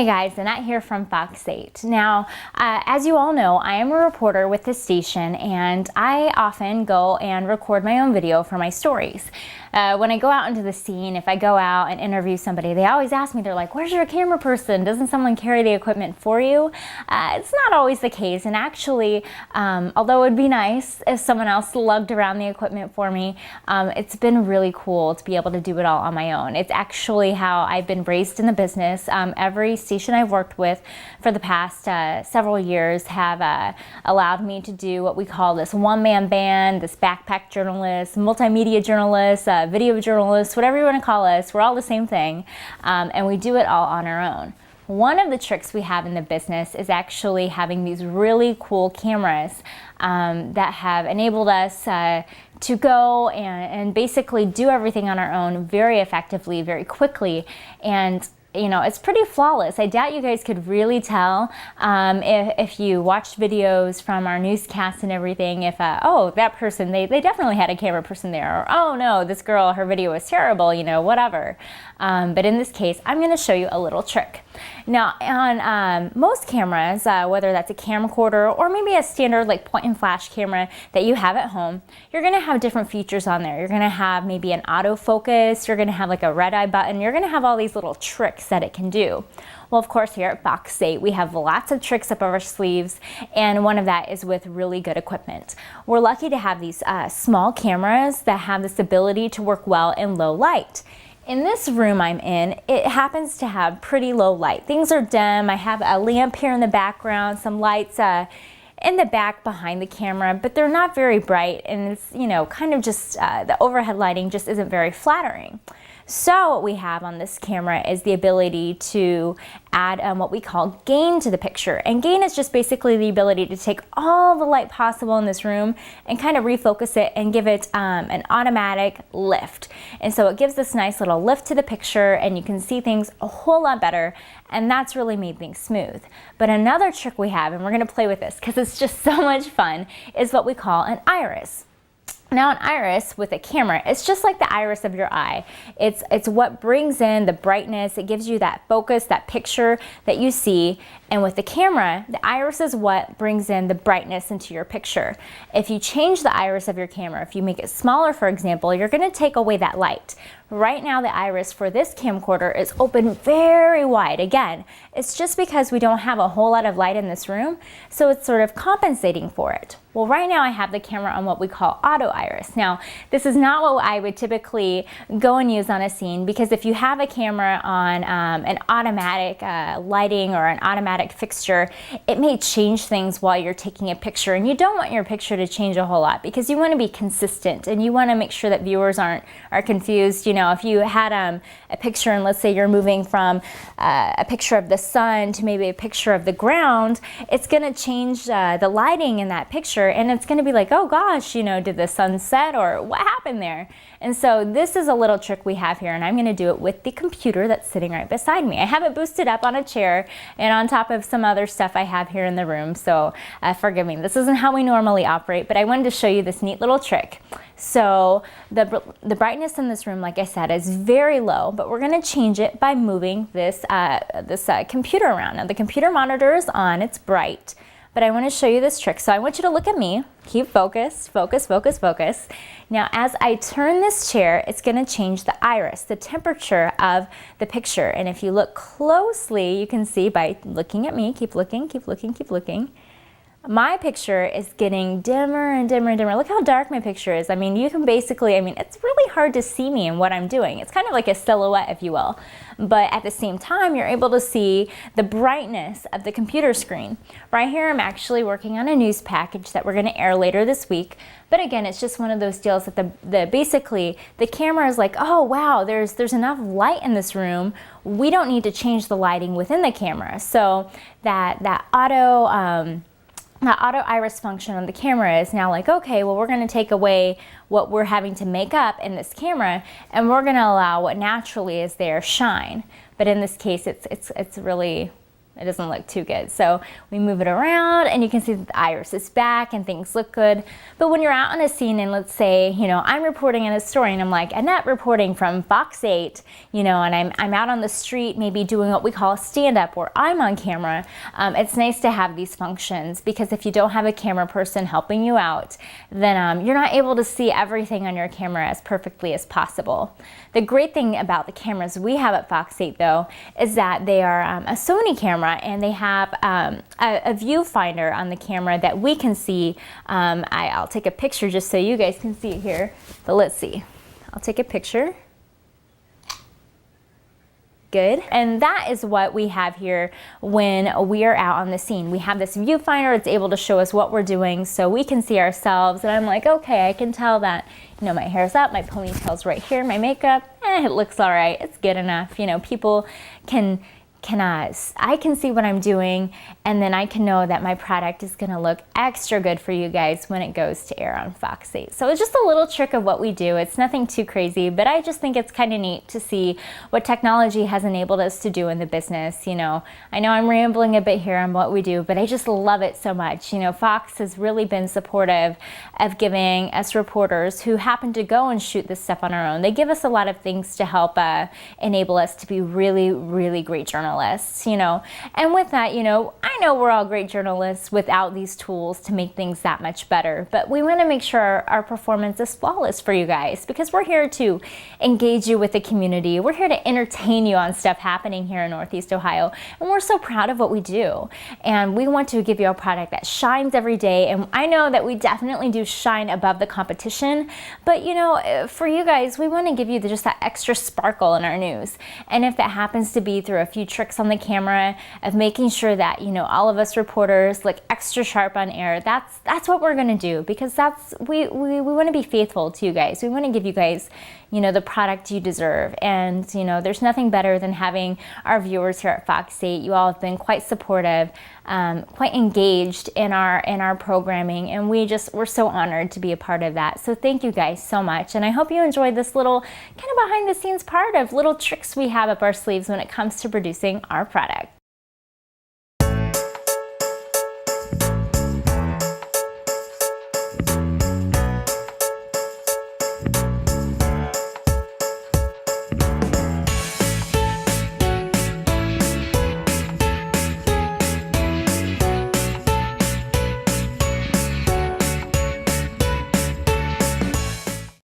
Hey guys, Annette here from Fox 8. Now, as you all know, I am a reporter with this station and I often go and record my own video for my stories. When I go out into the scene, if I go out and interview somebody, they always ask me, they're like, where's your camera person? Doesn't someone carry the equipment for you? It's not always the case, and actually, although it would be nice if someone else lugged around the equipment for me, it's been really cool to be able to do it all on my own. It's actually how I've been raised in the business. Every station I've worked with for the past several years have allowed me to do what we call this one-man band, this backpack journalist, multimedia journalist, video journalist, whatever you want to call us. We're all the same thing, and we do it all on our own. One of the tricks we have in the business is actually having these really cool cameras that have enabled us to go and basically do everything on our own very effectively, very quickly, and you know, it's pretty flawless. I doubt you guys could really tell if you watched videos from our newscasts and everything, if, oh, that person, they definitely had a camera person there, or, oh no, this girl, her video was terrible, you know, whatever. But in this case, I'm gonna show you a little trick. Now, on most cameras, whether that's a camcorder or maybe a standard like point and flash camera that you have at home, you're gonna have different features on there. You're gonna have maybe an autofocus, you're gonna have like a red eye button, you're gonna have all these little tricks that it can do. Well, of course, here at Fox 8, we have lots of tricks up our sleeves, and one of that is with really good equipment. We're lucky to have these small cameras that have this ability to work well in low light. In this room I'm in, it happens to have pretty low light. Things are dim. I have a lamp here in the background, some lights in the back behind the camera, but they're not very bright, and it's, you know, kind of just the overhead lighting just isn't very flattering. So what we have on this camera is the ability to add what we call gain to the picture. And gain is just basically the ability to take all the light possible in this room and kind of refocus it and give it an automatic lift. And so it gives this nice little lift to the picture, and you can see things a whole lot better, and that's really made things smooth. But another trick we have, and we're gonna play with this because it's just so much fun, is what we call an iris. Now, an iris with a camera, it's just like the iris of your eye. It's what brings in the brightness. It gives you that focus, that picture that you see. And with the camera, the iris is what brings in the brightness into your picture. If you change the iris of your camera, if you make it smaller, for example, you're going to take away that light. Right now, the iris for this camcorder is open very wide. Again, it's just because we don't have a whole lot of light in this room, so it's sort of compensating for it. Well, right now I have the camera on what we call auto iris. Now, this is not what I would typically go and use on a scene, because if you have a camera on an automatic lighting or an automatic fixture, it may change things while you're taking a picture, and you don't want your picture to change a whole lot because you want to be consistent and you want to make sure that viewers are confused. You know, if you had a picture, and let's say you're moving from a picture of the sun to maybe a picture of the ground, it's going to change the lighting in that picture, and it's going to be like, oh gosh, you know, did the sun set, or what happened there? And so this is a little trick we have here, and I'm going to do it with the computer that's sitting right beside me. I have it boosted up on a chair and on top of some other stuff I have here in the room, so forgive me. This isn't how we normally operate, but I wanted to show you this neat little trick. So the brightness in this room, like I said, is very low, but we're going to change it by moving this computer around. Now the computer monitor is on, it's bright, but I want to show you this trick. So I want you to look at me, keep focused, focus, focus, focus. Now as I turn this chair, it's going to change the iris, the temperature of the picture. And if you look closely, you can see by looking at me, keep looking, keep looking, keep looking, my picture is getting dimmer and dimmer and dimmer. Look how dark my picture is. I mean, you can basically, it's really hard to see me and what I'm doing. It's kind of like a silhouette, if you will. But at the same time, you're able to see the brightness of the computer screen. Right here, I'm actually working on a news package that we're going to air later this week. But again, it's just one of those deals that basically the camera is like, oh wow, there's enough light in this room. We don't need to change the lighting within the camera. So that auto iris function on the camera is now like, okay, well, we're going to take away what we're having to make up in this camera, and we're going to allow what naturally is there shine. But in this case, it's it doesn't look too good. So we move it around and you can see that the iris is back and things look good. But when you're out on a scene and let's say, you know, I'm reporting in a story and I'm like, Annette reporting from Fox 8, you know, and I'm out on the street maybe doing what we call a stand-up where I'm on camera, it's nice to have these functions, because if you don't have a camera person helping you out, then you're not able to see everything on your camera as perfectly as possible. The great thing about the cameras we have at Fox 8 though is that they are a Sony camera, and they have a viewfinder on the camera that we can see. I'll take a picture just so you guys can see it here, but let's see. I'll take a picture. Good. And that is what we have here when we are out on the scene. We have this viewfinder. It's able to show us what we're doing so we can see ourselves. And I'm like, okay, I can tell that, you know, my hair's up, my ponytail's right here, my makeup, it looks all right. It's good enough. You know, people I can see what I'm doing, and then I can know that my product is going to look extra good for you guys when it goes to air on Fox 8. So it's just a little trick of what we do. It's nothing too crazy, but I just think it's kind of neat to see what technology has enabled us to do in the business. You know, I know I'm rambling a bit here on what we do, but I just love it so much. You know, Fox has really been supportive of giving us reporters who happen to go and shoot this stuff on our own. They give us a lot of things to help enable us to be really, really great journalists. You know, and with that, you know, I know we're all great journalists without these tools to make things that much better, but we want to make sure our performance is flawless for you guys, because we're here to engage you with the community. We're here to entertain you on stuff happening here in Northeast Ohio, and we're so proud of what we do, and we want to give you a product that shines every day. And I know that we definitely do shine above the competition, but you know, for you guys, we want to give you just that extra sparkle in our news. And if that happens to be through a few tricks on the camera of making sure that, you know, all of us reporters look extra sharp on air, that's what we're going to do, because we want to be faithful to you guys. We want to give you guys, you know, the product you deserve. And you know, there's nothing better than having our viewers here at Fox 8. You all have been quite supportive, quite engaged in our programming, and we're so honored to be a part of that. So thank you guys so much, and I hope you enjoyed this little kind of behind the scenes part of little tricks we have up our sleeves when it comes to producing our product.